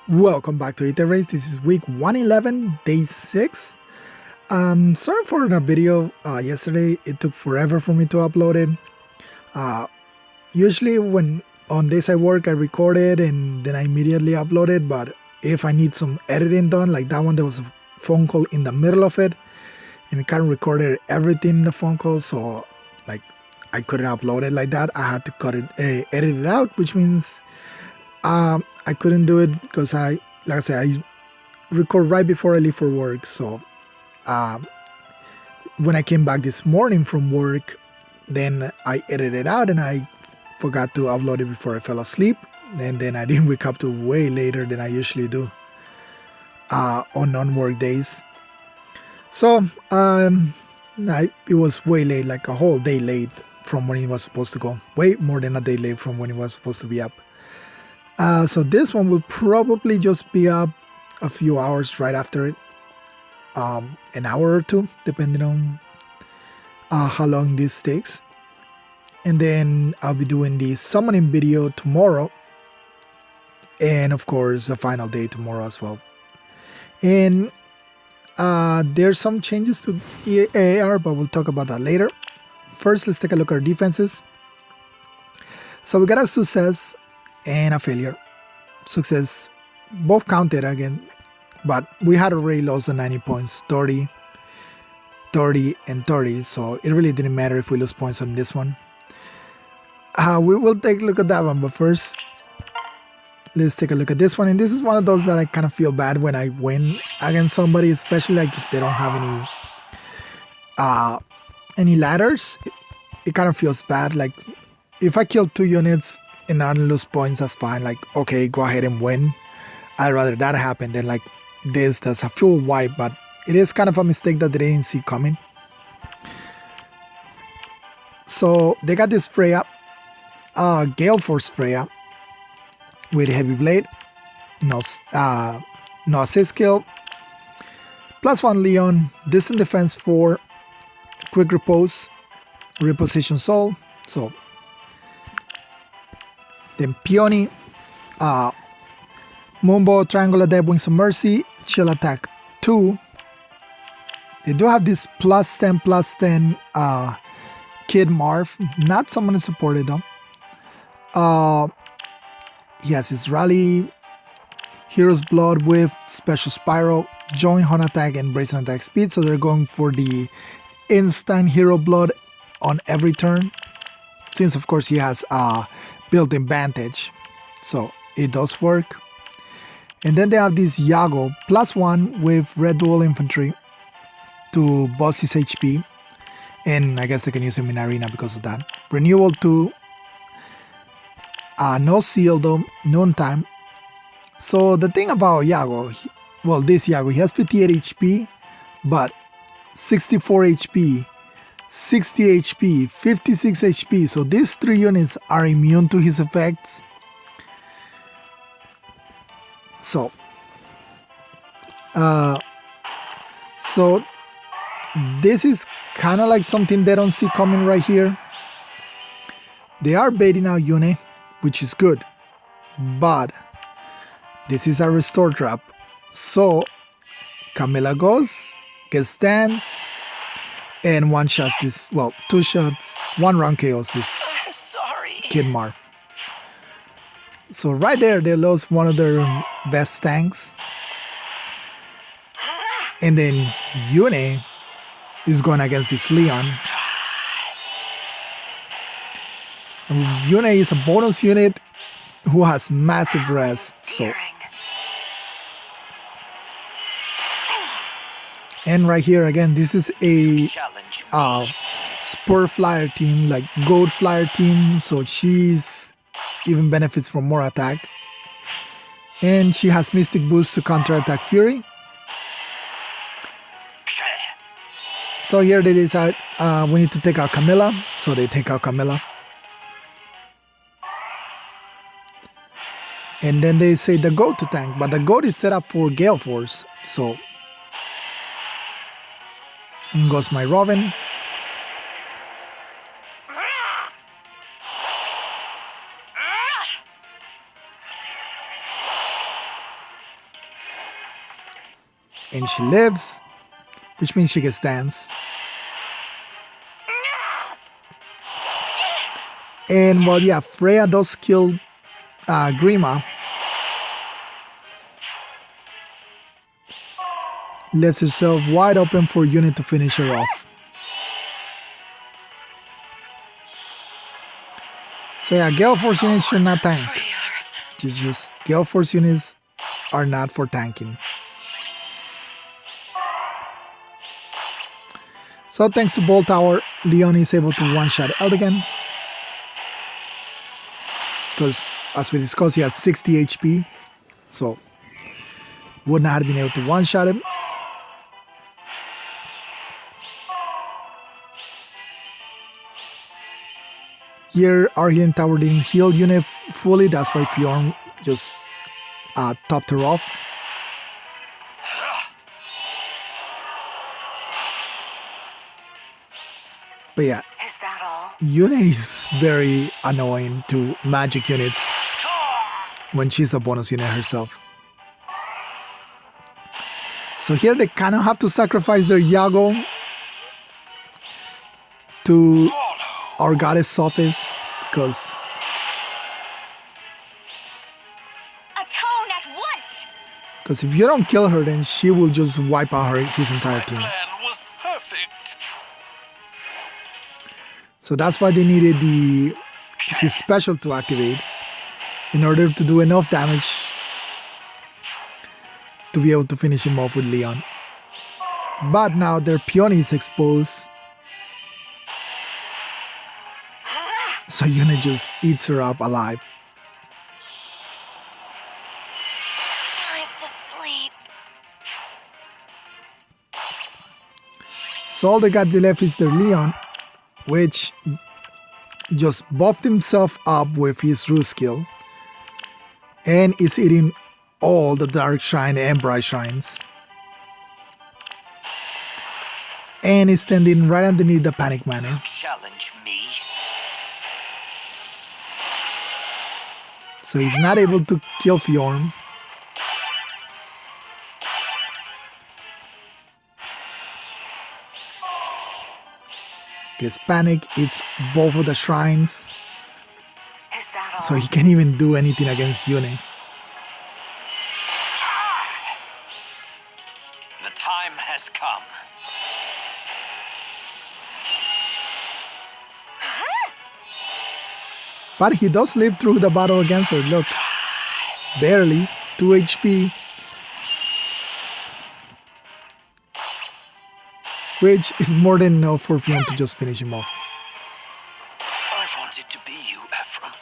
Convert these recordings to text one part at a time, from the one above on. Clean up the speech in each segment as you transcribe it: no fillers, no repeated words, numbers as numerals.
Welcome back to Aether Race. This is week 111, day 6. Sorry for the video yesterday. It took forever for me to upload it. Usually when on days I work, I record it and then I immediately upload it. But if I need some editing done, like that one, there was a phone call in the middle of it and it kind of recorded everything in the phone call. So like I couldn't upload it like that. I had to edit it out, which means I couldn't do it because like I said, I record right before I leave for work. So when I came back this morning from work, then I edited it out and I forgot to upload it before I fell asleep. And then I didn't wake up to way later than I usually do on non-work days. So it was way late, like a whole day late from when it was supposed to go. Way more than a day late from when it was supposed to be up. So this one will probably just be up a few hours right after it. An hour or two, depending on how long this takes. And then I'll be doing the summoning video tomorrow. And of course, the final day tomorrow as well. And there's some changes to AAR, but we'll talk about that later. First, let's take a look at our defenses. So we got a success and a failure. Success, both counted again, but we had already lost the 90 points, 30, 30, and 30, so it really didn't matter if we lose points on this one. We will take a look at that one, but first, let's take a look at this one. And this is one of those that I kind of feel bad when I win against somebody, especially like if they don't have any ladders. It kind of feels bad. Like if I kill 2 units and not lose points, that's fine. Like, okay, go ahead and win. I'd rather that happen than like this does a full wipe, but it is kind of a mistake that they didn't see coming. So they got this Freya, Gale Force Freya with Heavy Blade, no assist skill, +1 Leon, Distant Defense 4, Quick Repose, Reposition Soul. So then Peony, Moonbow, Triangle Adept, Wings of Mercy, Chill Attack 2. They do have this +10/+10 Kid Marv, not someone who supported them. He has his Rally, Hero's Blood with Special Spiral, Joint Hunt Attack, and Brazen Attack Speed. So they're going for the instant Hero Blood on every turn. Since of course he has built-in Vantage, so it does work. And then they have this Yago, +1 with Red Dual Infantry to boost his HP. And I guess they can use him in Arena because of that. Renewal 2. No seal though, noontime. So the thing about Yago, this Yago, he has 58 HP, but 64 HP, 60 HP, 56 HP. So these 3 units are immune to his effects. So this is kind of like something they don't see coming right here. They are baiting out Yune, which is good, but this is a restore trap. So Camilla goes, gets dance, and 1 shot this, 2 shots, 1 round KOs this Kid Marv. So right there, they lost one of their best tanks. And then Yune is going against this Leon. And Yune is a bonus unit who has massive res. So, and right here again, this is a Spur Flyer team, like Gold Flyer team. So she's even benefits from more attack. And she has Mystic Boost to counter attack Fury. So here they decide we need to take out Camilla. So they take out Camilla. And then they say the goat to tank, but the goat is set up for Gale Force. So in goes my Robin. And she lives, which means she gets dance. And well, yeah, Freya does kill Grima. Leaves herself wide open for Unit to finish her off. So yeah, Gale Force units should not tank. Just Gale Force units are not for tanking. So thanks to Bolt Tower, Leon is able to one-shot Eldigan. Because as we discussed, he had 60 HP. So would not have been able to one-shot him. Here, Argent Tower didn't heal Unit fully. That's why Fjorm just topped her off. But yeah, is that all? Yune is very annoying to magic units when she's a bonus unit herself. So here they kind of have to sacrifice their Yago to our goddess Sothis, because atone at once. Because if you don't kill her, then she will just wipe out his entire team. My plan was perfect. So that's why they needed his special to activate in order to do enough damage to be able to finish him off with Leon. But now their Peony is exposed. So Yuna just eats her up alive. Time to sleep. So all they got left is their Leon, which just buffed himself up with his root skill and is eating all the dark shrine and bright shrines. And is standing right underneath the panic manor. Challenge me. So he's not able to kill Fjorm. Gets panic, eats both of the shrines. Is that all? So he can't even do anything against Yune. The time has come. But he does live through the battle against her, look. Barely, 2 HP. Which is more than enough for Fjorm to just finish him off. I wanted to be you, Ephraim.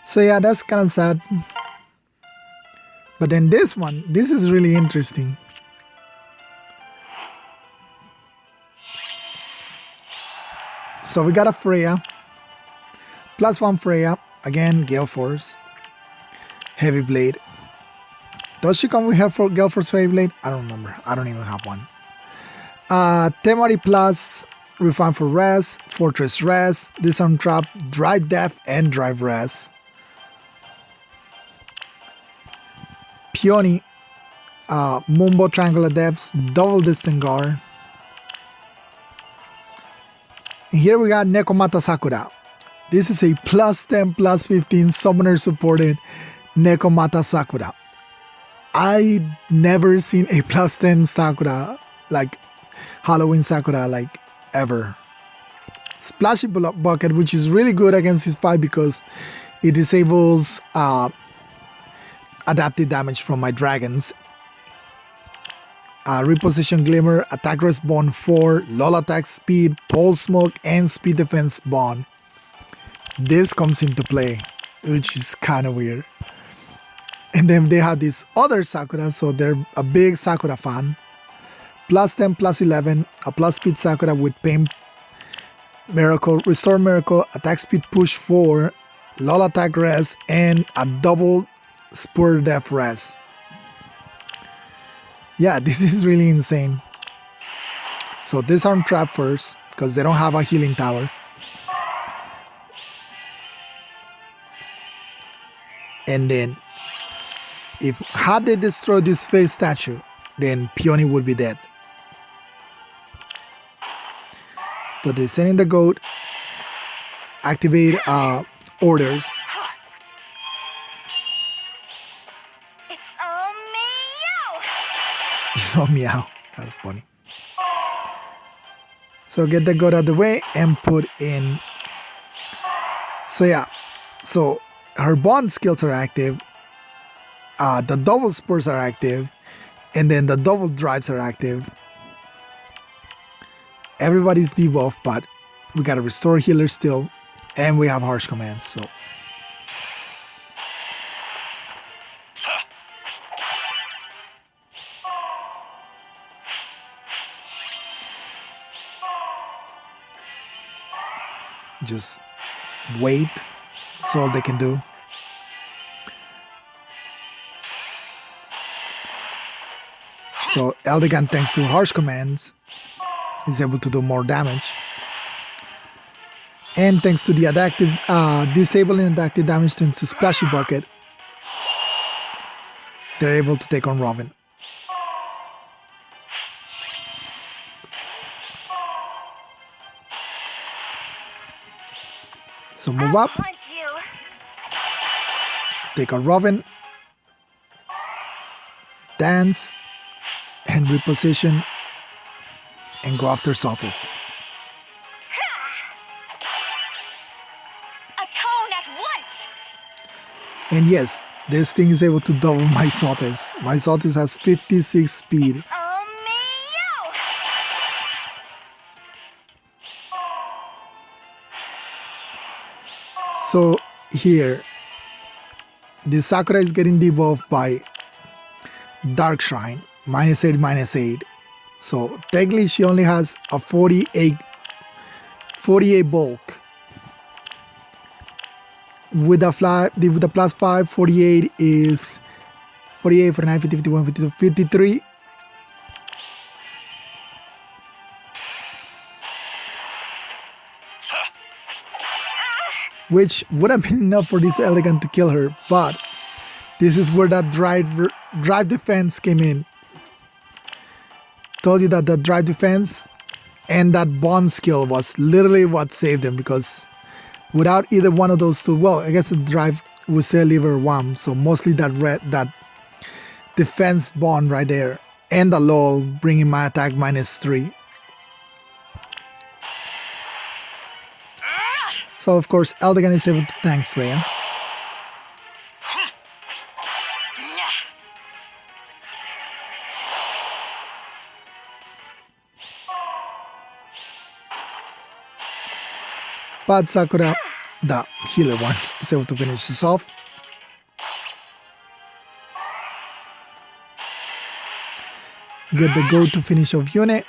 So yeah, that's kind of sad. But then this is really interesting. So we got a Freya. +1 Freya. Again, Gale Force. Heavy Blade. Does she come with her for Gale Force Heavy Blade? I don't remember. I don't even have one. Temari Plus. Refine for Res. Fortress Res. Disarm Trap. Drive Death and Drive Res. Peony. Mumbo Triangular Depths. Double Distant Guard. And here we got Nekomata Sakura. This is a +10, +15 summoner supported Nekomata Sakura. I never seen a +10 Sakura, like Halloween Sakura, like ever. Splashy Bucket, which is really good against his fight because it disables adaptive damage from my dragons. Reposition Glimmer, Attack Respawn 4, LOL Attack Speed, Pulse Smoke, and Speed Defense Bond. This comes into play, which is kind of weird. And then they have this other Sakura, so they're a big Sakura fan. +10, +11, a plus speed Sakura with Pain Miracle, Restore Miracle, Attack Speed Push 4, LOL Attack Res, and a double Spur Death Res. Yeah, this is really insane. So Disarm Trap first, because they don't have a healing tower. And then if had they destroyed this face statue, then Peony would be dead. So they send in the goat, activate orders. It's all meow. So meow. That's funny. So get the goat out of the way and put in. So yeah. So her bond skills are active. The double spurs are active. And then the double drives are active. Everybody's debuffed, but we gotta restore healer still. And we have harsh commands, so. Just wait. That's all they can do. So Eldegan, thanks to harsh commands, is able to do more damage. And thanks to the adaptive, disabling adaptive damage to Splashy Bucket, they're able to take on Robin. So move I'll up, hunt you. take on Robin, dance, and reposition, and go after Saltis. Atone at once. And yes, this thing is able to double my Saltis. My Saltis has 56 speed. It's all meow. So here, the Sakura is getting debuffed by Dark Shrine, -8, -8. So technically she only has a 48 bulk. With the +5, 48 is 48, 49, 50, 51, 52, 53. Which would have been enough for this Elegant to kill her, but this is where that drive defense came in. Told you that the drive defense and that bond skill was literally what saved him, because without either one of those two, well, I guess the drive would say liver one, so mostly that defense bond right there and the lull bringing my attack -3. So of course Eldegan is able to tank Freya. But Sakura, the healer one, is able to finish this off. Get the go to finish off unit.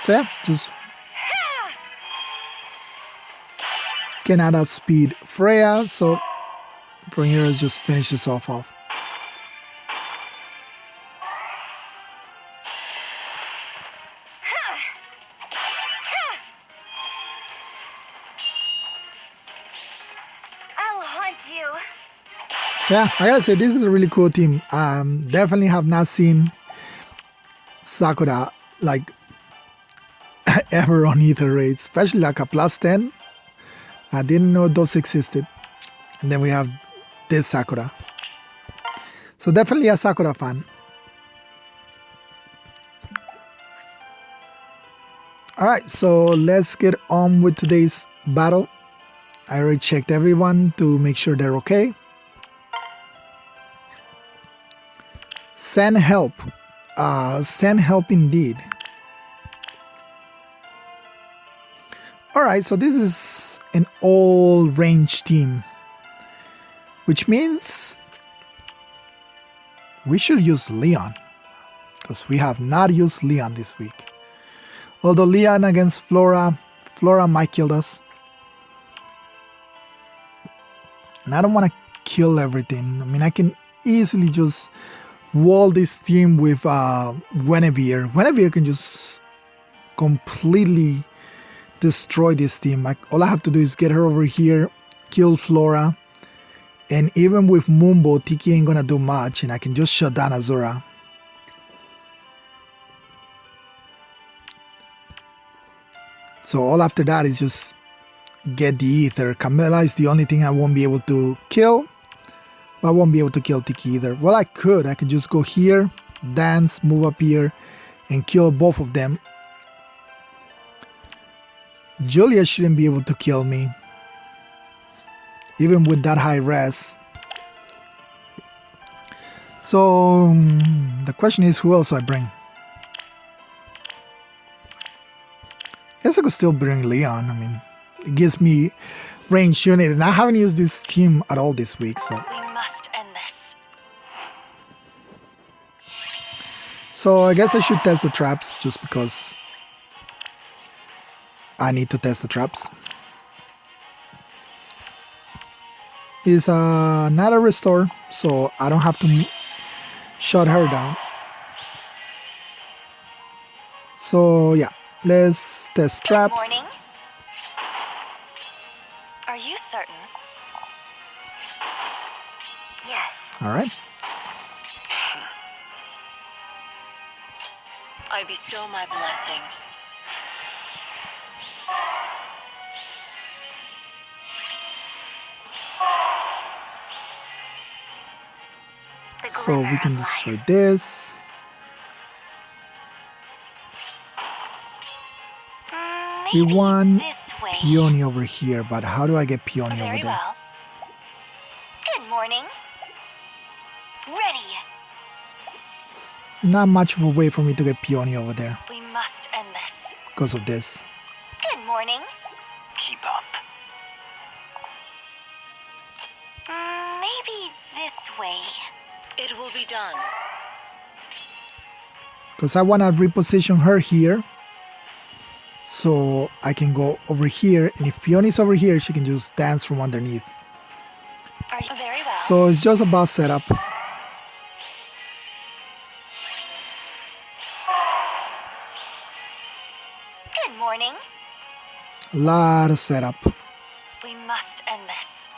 So yeah, just can add a speed Freya, so from here let's just finish this off. I'll hunt you. So yeah, I gotta say this is a really cool team. Definitely have not seen Sakura like ever on Aether raids, especially like a +10. I didn't know those existed. And then we have this Sakura. So definitely a Sakura fan. Alright, so let's get on with today's battle. I already checked everyone to make sure they're okay. Send help. Send help indeed. Alright, so this is an all-range team, which means we should use Leon, because we have not used Leon this week. Although Leon against Flora might kill us. And I don't want to kill everything. I mean, I can easily just wall this team with Guinevere. Guinevere can just completely destroy this team. All I have to do is get her over here, kill Flora, and even with Mumbo, Tiki ain't gonna do much, and I can just shut down Azura. So all after that is just get the Aether. Camilla is the only thing I won't be able to kill. I won't be able to kill Tiki either. Well, I could just go here, dance, move up here, and kill both of them. Julia shouldn't be able to kill me, even with that high res. So the question is, who else I bring? Guess I could still bring Leon. I mean, it gives me range unit, and I haven't used this team at all this week, so. We must end this. So I guess I should test the traps just because I need to test the traps. It's not a restore, so I don't have to shut her down. So yeah, let's test traps. Good morning. Are you certain? Yes. All right. I bestow my blessing. The So glimmer we can of destroy life. this. We Maybe want this way. Peony over here, but how do I get Peony over Very there? well. Good morning. Ready. Not much of a way for me to get Peony over there We must end this. because of this. Good morning. Keep up. Maybe this way. It will be done. Because I want to reposition her here, so I can go over here, and if Peony's over here, she can just dance from underneath. Are you very well? So it's just about setup. Good morning. A lot of setup. We must end this.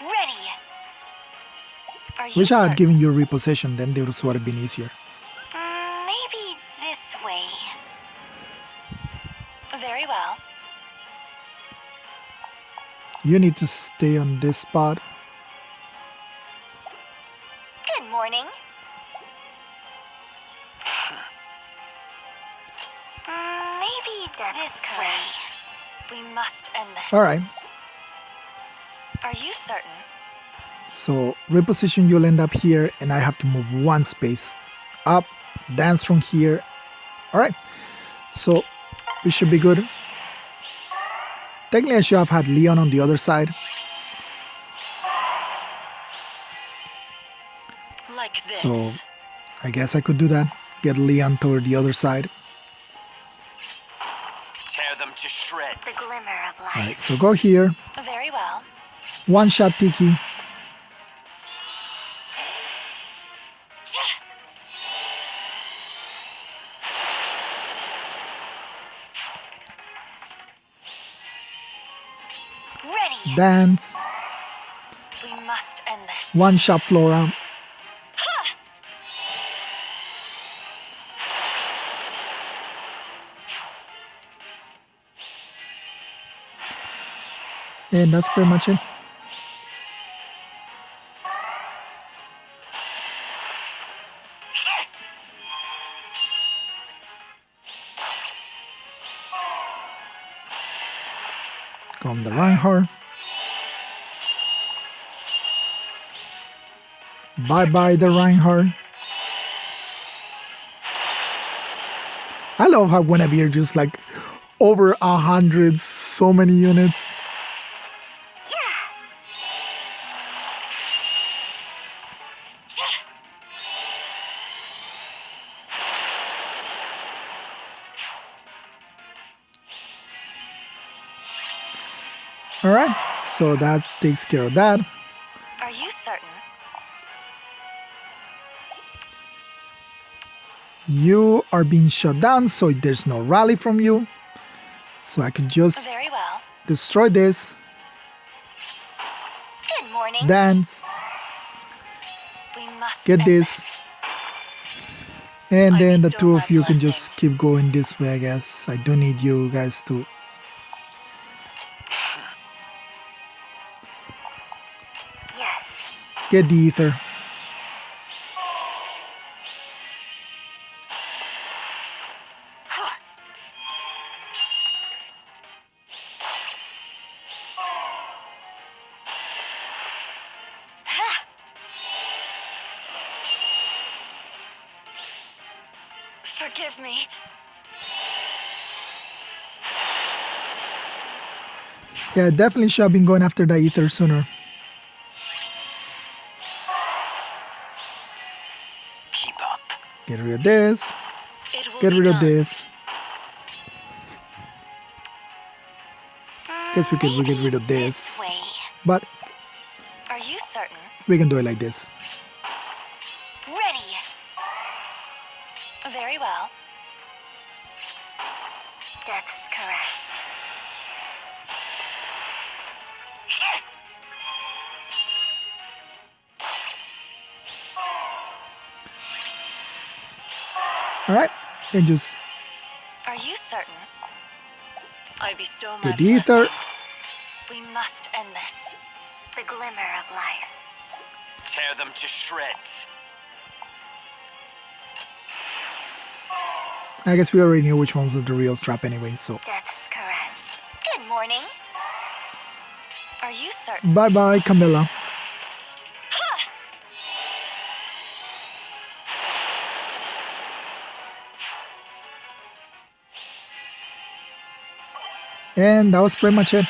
Ready. Are you Wish I had certain? given you a reposition, then this would have been easier. Maybe this way. Very well. You need to stay on this spot. Good morning. Maybe this way. We must end this. Alright, Are you certain? so reposition, you'll end up here, and I have to move one space up, dance from here. Alright, so we should be good. Technically, I should have had Leon on the other side. Like this. So I guess I could do that. Get Leon toward the other side. Tear them to The shreds. glimmer of life. Alright, so go here. Very well. One shot Tiki. Ready. Dance. We must end this. One shot Flora. And that's pretty much it. Come the Reinhardt. Bye bye the Reinhardt. I love how Guinevere just like over 100, so many units. Alright, so that takes care of that. Are you certain? You are being shut down, so there's no rally from you. So I can just Very well. destroy this. Good morning. Dance. We must Get end this. this. And I then the bestow two my of you can blessing. just keep going this way, I guess. I do need you guys to... Yes. get the ether. Forgive me. Yeah, definitely should have been going after the ether sooner. Keep up. Get rid of this. It will Get be rid of done. this. Guess we can get rid of This this. way. But Are you certain? we can do it like this. Ready. Very well. Death's caress. Alright. And just Are you certain? I bestow my get the ether. blessing. We must end this. The glimmer of life. Tear them to shreds. I guess we already knew which one was the real trap anyway, so... Death's caress. Good morning. Are you certain? bye-bye, Camilla. And that was pretty much it.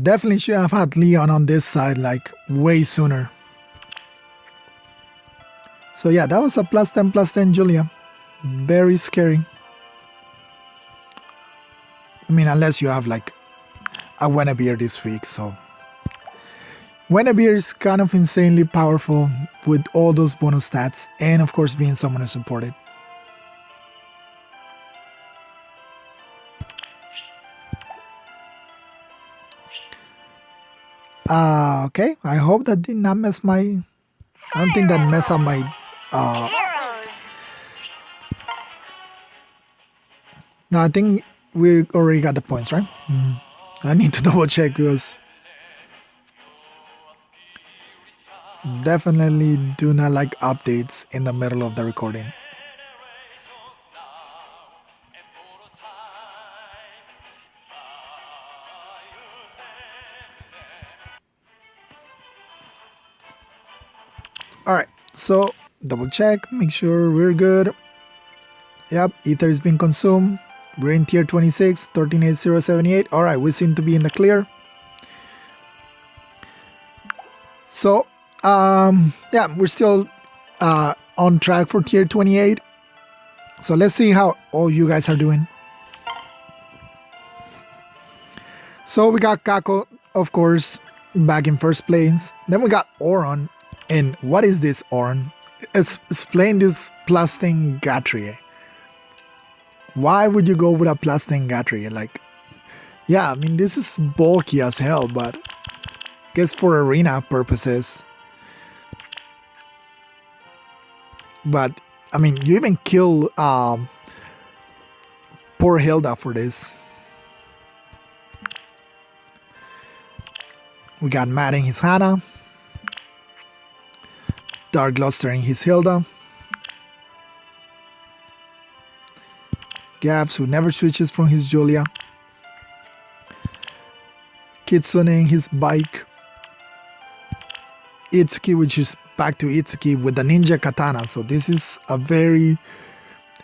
Definitely should have had Leon on this side like way sooner. So yeah, that was a +10/+10 Julia. Very scary. I mean, unless you have like a Guinevere this week, so... Guinevere is kind of insanely powerful with all those bonus stats and of course being someone who supported. Okay, I hope that did not mess my... I don't think that messed up my... Heroes. No, I think we already got the points, right? I need to double check because... definitely do not like updates in the middle of the recording. Alright, so double check, make sure we're good. Yep, Ether is being consumed. We're in tier 26, 138078. Alright, we seem to be in the clear. So, yeah, we're still on track for tier 28. So let's see how all you guys are doing. So we got Kako, of course, back in first place. Then we got Oron. And what is this, Oron? Explain this Plastin Gatrie. Why would you go with a Plastin Gatrie? Like, yeah, I mean, this is bulky as hell, but I guess for arena purposes. But, I mean, you even kill poor Hilda for this. We got Matt in his Hannah. Dark Luster in his Hilda. Gabs, who never switches from his Julia. Kitsune in his bike. Itsuki, which is back to Itsuki with the ninja katana. So this is a very...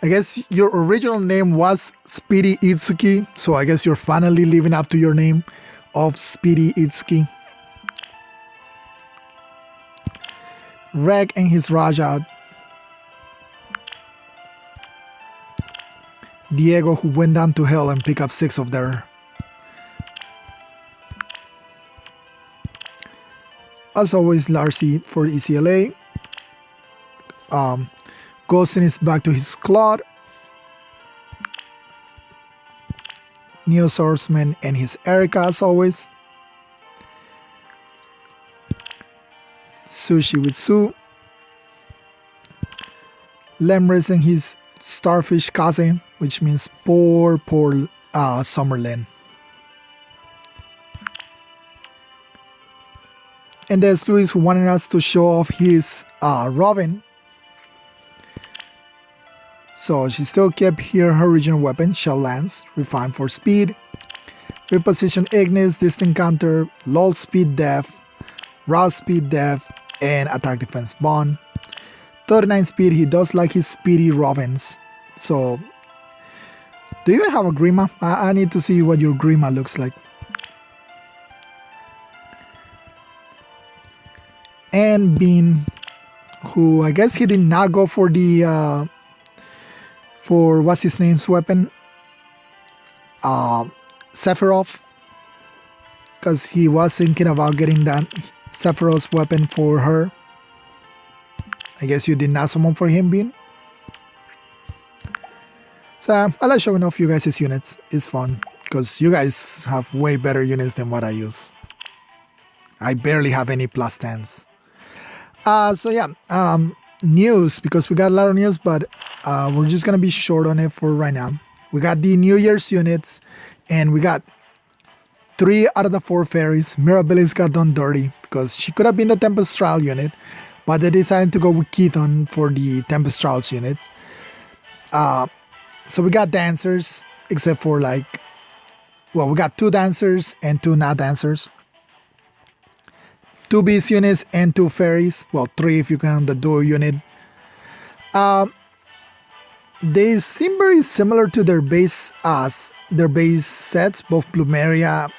I guess your original name was Speedy Itsuki. So I guess you're finally living up to your name of Speedy Itsuki. Reg and his Rajat. Diego, who went down to hell and picked up 6 of their... As always, Larcy for ECLA. Ghosting is back to his Claude. Neo Swordsman and his Erica as always. Sushi with Sue. Lemris and his Starfish Kaze, which means poor Summerlin. And there's Luis who wanted us to show off his Robin. So she still kept here her original weapon, Shell Lance, refined for speed. Reposition Ignis, distant counter, lull speed def, rouse speed def, and attack defense bond. 39 speed, he does like his speedy Robins. So, do you even have a Grima? I need to see what your Grima looks like. And Bean, who I guess he did not go for the for what's his name's weapon, Sephiroth, because he was thinking about getting that Sephiroth's weapon for her. I guess you did not summon for him, Bean. So I like showing off you guys' units. It's fun because you guys have way better units than what I use. I barely have any plus 10s. So yeah, news, because we got a lot of news, but we're just gonna be short on it for right now. We got the New Year's units, and we got 3 out of the 4 fairies. Mirabilis got done dirty because she could have been the Tempestral unit, but they decided to go with Keaton for the Tempestral's unit. So we got dancers, except for we got 2 dancers and 2 not dancers. 2 beast units and 2 fairies. Well, 3 if you count the duo unit. They seem very similar to their base sets, both Plumeria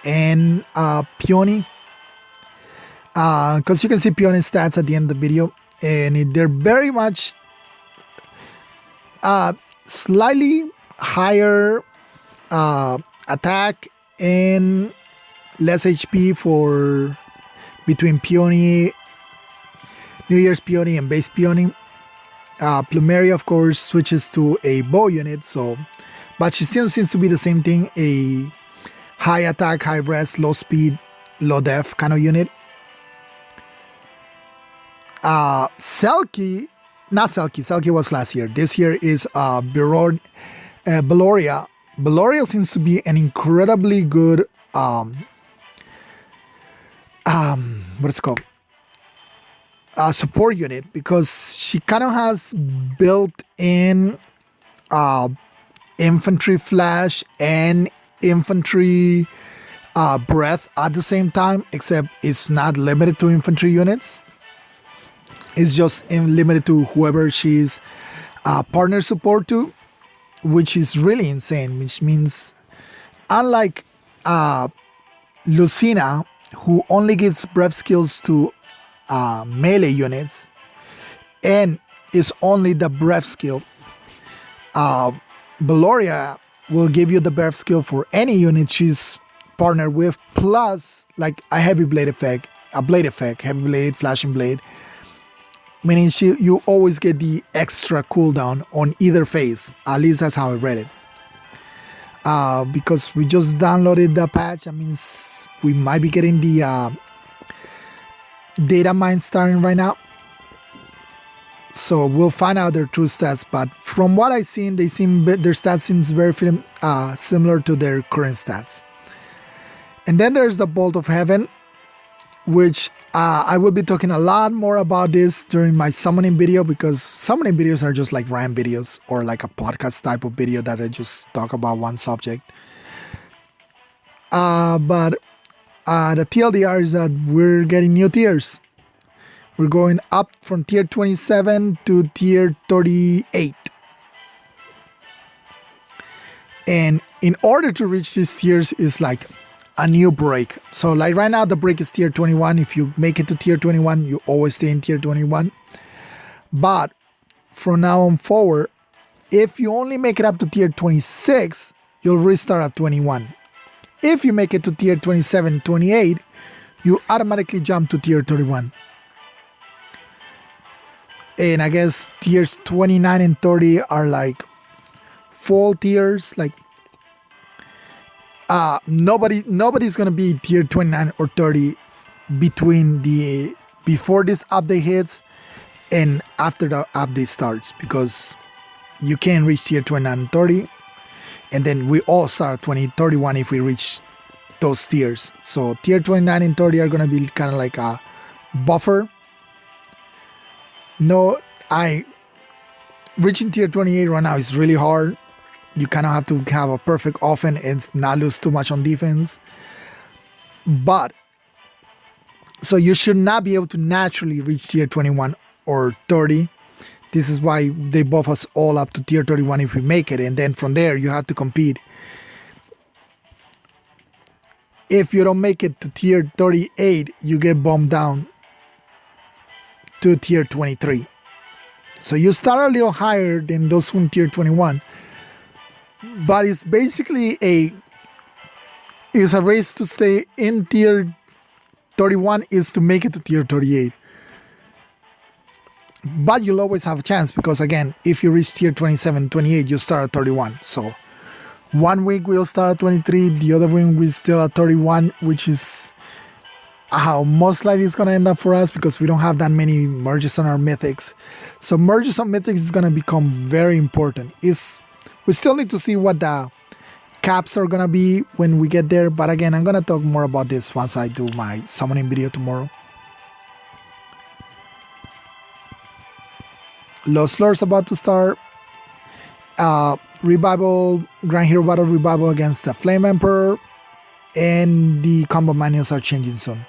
and Peony. Because you can see Peony's stats at the end of the video, and they're very much slightly higher attack and less HP for between Peony, New Year's Peony, and base Peony. Plumeria, of course, switches to a bow unit, but she still seems to be the same thing, a high attack, high res, low speed, low def kind of unit. Selkie was last year. This year is Beloria. Beloria seems to be an incredibly good what's it called? Support unit, because she kind of has built-in infantry flash and infantry breath at the same time, except it's not limited to infantry units. It's just limited to whoever she's partner support to, which is really insane, which means unlike Lucina, who only gives breath skills to melee units and is only the breath skill, Beloria will give you the breath skill for any unit she's partnered with, plus like a heavy blade effect, heavy blade, flashing blade, meaning you always get the extra cooldown on either phase. At least that's how I read it. Because we just downloaded the patch, that means we might be getting the data mine starting right now. So we'll find out their true stats. But from what I've seen, their stats seems very similar to their current stats. And then there's the Bolt of Heaven, which I will be talking a lot more about this during my summoning video, because summoning videos are just like RAM videos or like a podcast type of video that I just talk about one subject. But the TLDR is that we're getting new tiers. We're going up from tier 27 to tier 38. And in order to reach these tiers is like a new break. So like right now the break is tier 21. If you make it to tier 21, you always stay in tier 21. But from now on forward, if you only make it up to tier 26, you'll restart at 21. If you make it to tier 27, 28, you automatically jump to tier 31. And I guess tiers 29 and 30 are like full tiers. Like nobody's gonna be tier 29 or 30 between the before this update hits and after the update starts, because you can reach tier 29 and 30, and then we all start 31 if we reach those tiers. So tier 29 and 30 are gonna be kind of like a buffer. No, I reaching tier 28 right now is really hard. You kind of have to have a perfect offense and not lose too much on defense. But so you should not be able to naturally reach tier 21 or 30. This is why they buff us all up to tier 31 if we make it, and then from there you have to compete. If you don't make it to tier 38, you get bumped down to tier 23. So you start a little higher than those who in tier 21, but it's basically a race to stay in tier 31 is to make it to tier 38. But you'll always have a chance, because again, if you reach tier 27, 28, you start at 31. So 1 week we'll start at 23, the other week we're still at 31, which is how most likely it's going to end up for us, because we don't have that many merges on our mythics. So merges on mythics is going to become very important. We still need to see what the caps are going to be when we get there, but again, I'm going to talk more about this once I do my summoning video tomorrow. Lost Lord's about to start. Revival, Grand Hero Battle Revival against the Flame Emperor, and the combo manuals are changing soon.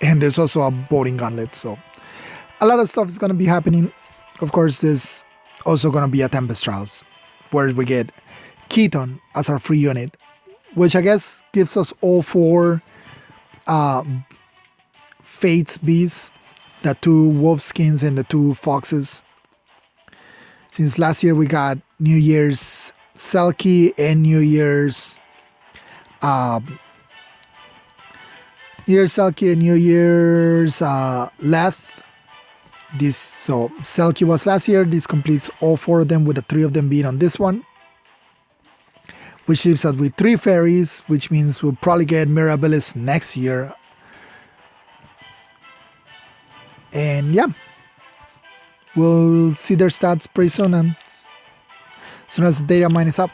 And there's also a voting gauntlet, so a lot of stuff is going to be happening. Of course, there's also going to be a Tempest Trials, where we get Keaton as our free unit, which I guess gives us all 4 Fates Beasts, the 2 wolf skins and the 2 foxes. Since last year we got New Year's Selkie and New Year's Selkie and New Year's Leth. So Selkie was last year. This completes all 4 of them, with the 3 of them being on this one, which leaves us with 3 fairies, which means we'll probably get Mirabilis next year. And yeah, we'll see their stats pretty soon, and as soon as the data mine is up.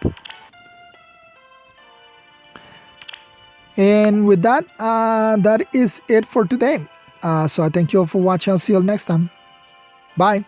And with that, that is it for today. So I thank you all for watching. I'll see you all next time. Bye.